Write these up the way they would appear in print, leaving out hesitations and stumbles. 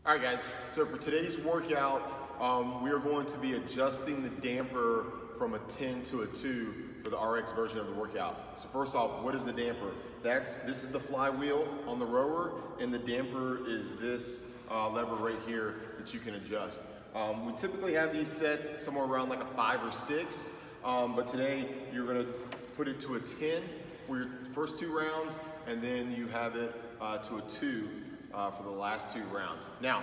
All right, guys, so for today's workout, we are going to be adjusting the damper from a 10 to a 2 for the RX version of the workout. So first off, what is the damper? This is the flywheel on the rower, and the damper is this lever right here that you can adjust. We typically have these set somewhere around like a 5 or 6, but today you're gonna put it to a 10 for your first 2 rounds, and then you have it to a 2 for the last 2 rounds. Now,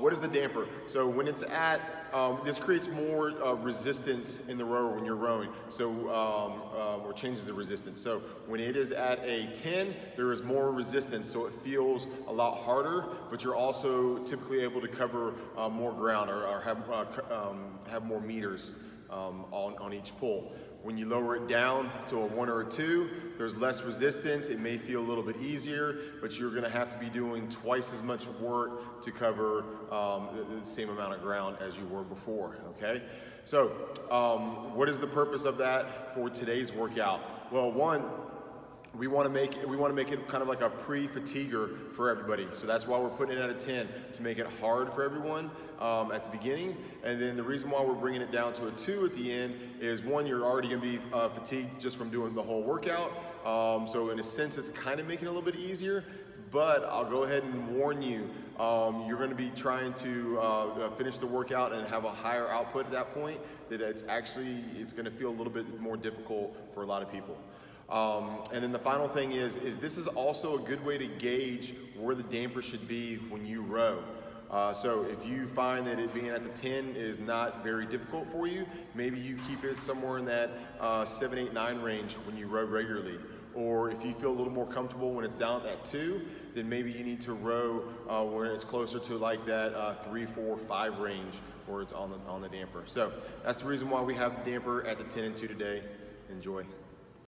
what is the damper? So when it's at, this creates more resistance in the rower when you're rowing, so, or changes the resistance. So when it is at a 10, there is more resistance, so it feels a lot harder, but you're also typically able to cover more ground or have more meters on each pull. When you lower it down to a 1 or a 2, there's less resistance. It may feel a little bit easier, but you're gonna have to be doing twice as much work to cover the same amount of ground as you were before, okay? So what is the purpose of that for today's workout? Well, one, we want to make it kind of like a pre-fatiguer for everybody. So that's why we're putting it at a 10, to make it hard for everyone at the beginning. And then the reason why we're bringing it down to a 2 at the end is, one, you're already going to be fatigued just from doing the whole workout. So in a sense, it's kind of making it a little bit easier. But I'll go ahead and warn you, you're going to be trying to finish the workout and have a higher output at that point. That it's going to feel a little bit more difficult for a lot of people. And then the final thing is this is also a good way to gauge where the damper should be when you row. So if you find that it being at the 10 is not very difficult for you, maybe you keep it somewhere in that 7, 8, 9 range when you row regularly. Or if you feel a little more comfortable when it's down at that 2, then maybe you need to row where it's closer to like that 3, 4, 5 range where it's on the damper. So that's the reason why we have the damper at the 10 and 2 today. Enjoy.